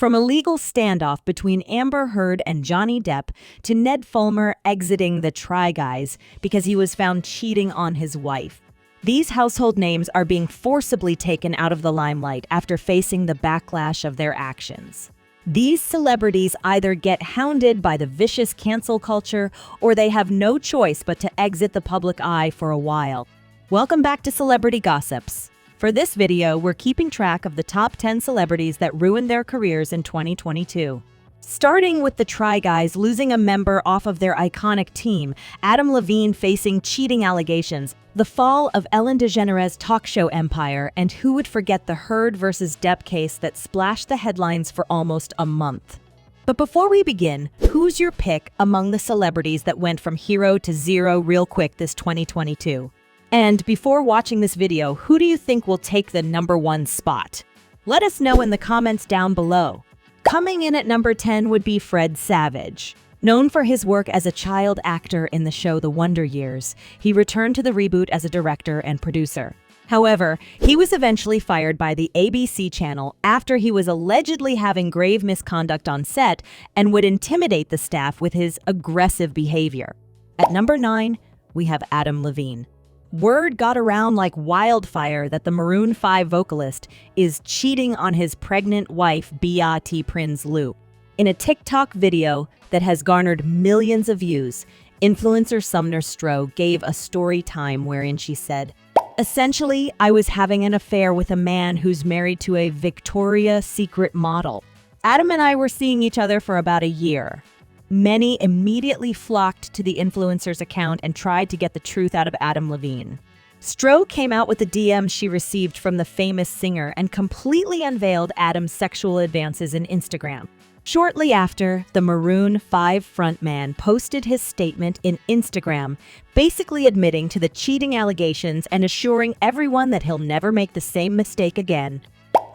From a legal standoff between Amber Heard and Johnny Depp to Ned Fulmer exiting the Try Guys because he was found cheating on his wife. These household names are being forcibly taken out of the limelight after facing the backlash of their actions. These celebrities either get hounded by the vicious cancel culture or they have no choice but to exit the public eye for a while. Welcome back to Celebrity Gossips. For this video, we're keeping track of the top 10 celebrities that ruined their careers in 2022. Starting with the Try Guys losing a member off of their iconic team, Adam Levine facing cheating allegations, the fall of Ellen DeGeneres' talk show empire, and who would forget the Heard versus Depp case that splashed the headlines for almost a month. But before we begin, who's your pick among the celebrities that went from hero to zero real quick this 2022? And before watching this video, who do you think will take the #1 spot? Let us know in the comments down below. Coming in at number 10 would be Fred Savage. Known for his work as a child actor in the show The Wonder Years, he returned to the reboot as a director and producer. However, he was eventually fired by the ABC channel after he was allegedly having grave misconduct on set and would intimidate the staff with his aggressive behavior. At number 9, we have Adam Levine. Word got around like wildfire that the Maroon 5 vocalist is cheating on his pregnant wife, Beate Prinsloo. In a TikTok video that has garnered millions of views, influencer Sumner Stroh gave a story time wherein she said, "Essentially, I was having an affair with a man who's married to a Victoria's Secret model. Adam and I were seeing each other for about a year." Many immediately flocked to the influencer's account and tried to get the truth out of Adam Levine. Stroh came out with the DM she received from the famous singer and completely unveiled Adam's sexual advances in Instagram. Shortly after, the Maroon 5 frontman posted his statement in Instagram, basically admitting to the cheating allegations and assuring everyone that he'll never make the same mistake again.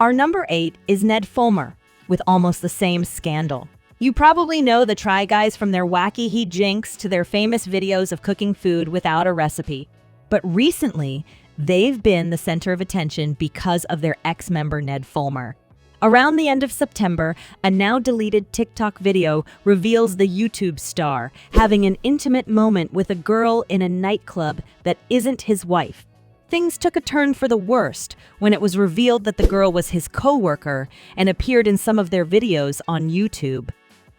Our number 8 is Ned Fulmer, with almost the same scandal. You probably know the Try Guys from their wacky hijinks to their famous videos of cooking food without a recipe. But recently, they've been the center of attention because of their ex-member Ned Fulmer. Around the end of September, a now-deleted TikTok video reveals the YouTube star having an intimate moment with a girl in a nightclub that isn't his wife. Things took a turn for the worst when it was revealed that the girl was his co-worker and appeared in some of their videos on YouTube.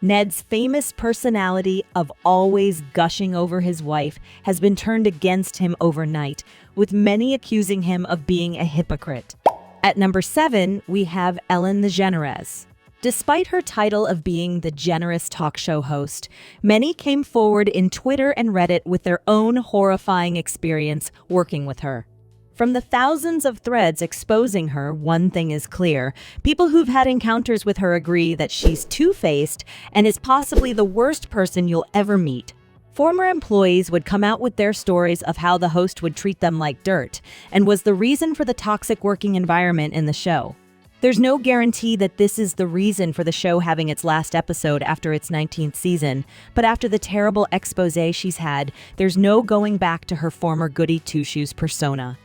Ned's famous personality of always gushing over his wife has been turned against him overnight, with many accusing him of being a hypocrite. At number 7, we have Ellen DeGeneres. Despite her title of being the generous talk show host, many came forward in Twitter and Reddit with their own horrifying experience working with her. From the thousands of threads exposing her, one thing is clear. People who've had encounters with her agree that she's two-faced and is possibly the worst person you'll ever meet. Former employees would come out with their stories of how the host would treat them like dirt and was the reason for the toxic working environment in the show. There's no guarantee that this is the reason for the show having its last episode after its 19th season, but after the terrible expose she's had, there's no going back to her former goody two-shoes persona.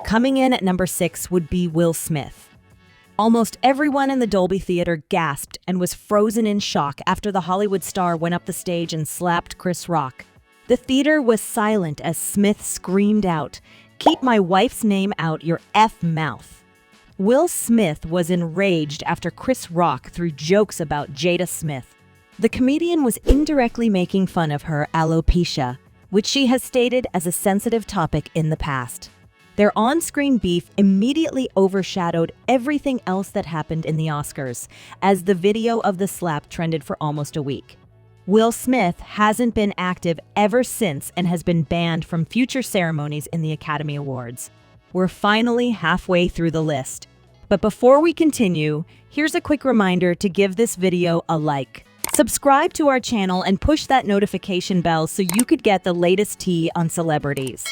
Coming in at number 6 would be Will Smith. Almost everyone in the Dolby Theater gasped and was frozen in shock after the Hollywood star went up the stage and slapped Chris Rock. The theater was silent as Smith screamed out, "Keep my wife's name out your F mouth." Will Smith was enraged after Chris Rock threw jokes about Jada Smith. The comedian was indirectly making fun of her alopecia, which she has stated as a sensitive topic in the past. Their on-screen beef immediately overshadowed everything else that happened in the Oscars, as the video of the slap trended for almost a week. Will Smith hasn't been active ever since and has been banned from future ceremonies in the Academy Awards. We're finally halfway through the list. But before we continue, here's a quick reminder to give this video a like. Subscribe to our channel and push that notification bell so you could get the latest tea on celebrities.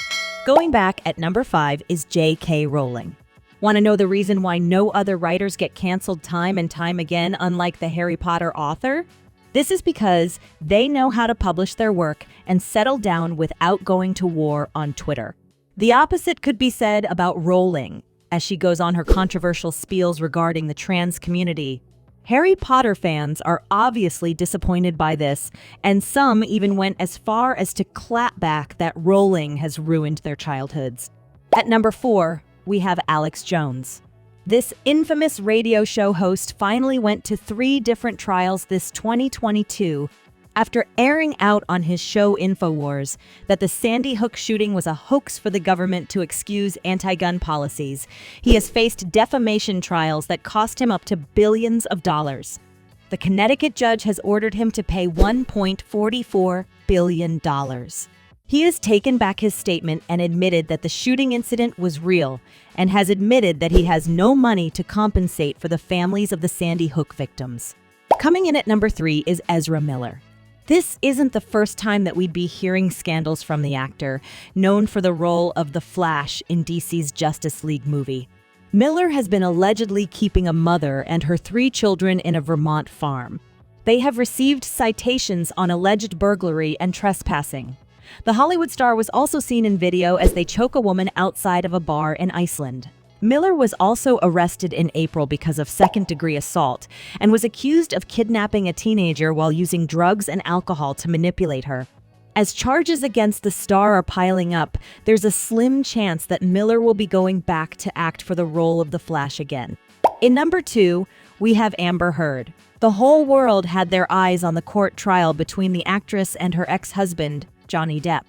Going back at number 5 is J.K. Rowling. Want to know the reason why no other writers get canceled time and time again, unlike the Harry Potter author? This is because they know how to publish their work and settle down without going to war on Twitter. The opposite could be said about Rowling, as she goes on her controversial spiels regarding the trans community. Harry Potter fans are obviously disappointed by this, and some even went as far as to clap back that Rowling has ruined their childhoods. At number 4, we have Alex Jones. This infamous radio show host finally went to 3 different trials this 2022 after airing out on his show InfoWars that the Sandy Hook shooting was a hoax for the government to excuse anti-gun policies. He has faced defamation trials that cost him up to billions of dollars. The Connecticut judge has ordered him to pay $1.44 billion. He has taken back his statement and admitted that the shooting incident was real and has admitted that he has no money to compensate for the families of the Sandy Hook victims. Coming in at number 3 is Ezra Miller. This isn't the first time that we'd be hearing scandals from the actor, known for the role of the Flash in DC's Justice League movie. Miller has been allegedly keeping a mother and her 3 children in a Vermont farm. They have received citations on alleged burglary and trespassing. The Hollywood star was also seen in video as they choke a woman outside of a bar in Iceland. Miller was also arrested in April because of second-degree assault and was accused of kidnapping a teenager while using drugs and alcohol to manipulate her. As charges against the star are piling up, there's a slim chance that Miller will be going back to act for the role of the Flash again. In number 2, we have Amber Heard. The whole world had their eyes on the court trial between the actress and her ex-husband, Johnny Depp.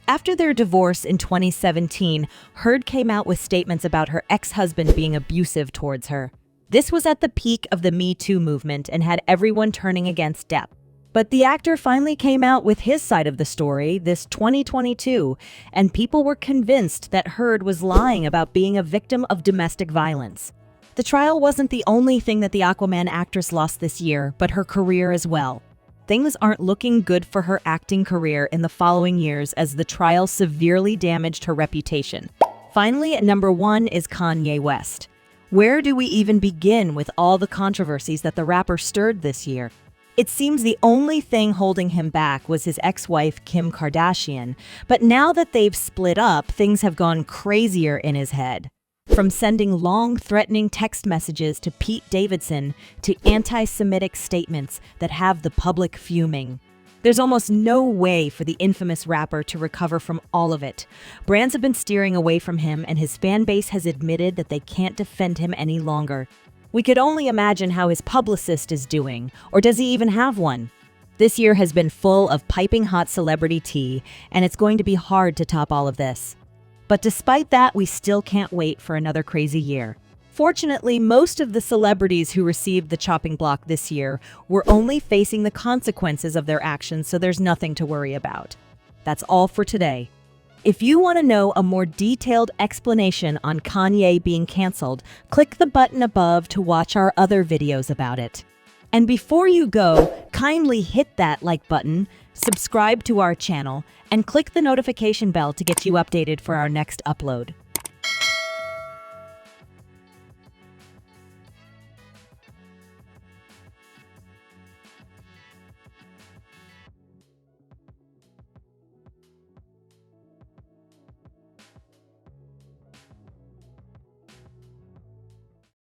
After their divorce in 2017, Heard came out with statements about her ex-husband being abusive towards her. This was at the peak of the Me Too movement and had everyone turning against Depp. But the actor finally came out with his side of the story this 2022, and people were convinced that Heard was lying about being a victim of domestic violence. The trial wasn't the only thing that the Aquaman actress lost this year, but her career as well. Things aren't looking good for her acting career in the following years as the trial severely damaged her reputation. Finally, at number 1 is Kanye West. Where do we even begin with all the controversies that the rapper stirred this year? It seems the only thing holding him back was his ex-wife Kim Kardashian, but now that they've split up, things have gone crazier in his head. From sending long, threatening text messages to Pete Davidson to anti-Semitic statements that have the public fuming. There's almost no way for the infamous rapper to recover from all of it. Brands have been steering away from him, and his fan base has admitted that they can't defend him any longer. We could only imagine how his publicist is doing, or does he even have one? This year has been full of piping hot celebrity tea, and it's going to be hard to top all of this. But despite that, we still can't wait for another crazy year. Fortunately, most of the celebrities who received the chopping block this year were only facing the consequences of their actions, so there's nothing to worry about. That's all for today. If you want to know a more detailed explanation on Kanye being canceled, click the button above to watch our other videos about it. And before you go, kindly hit that like button, subscribe to our channel, and click the notification bell to get you updated for our next upload.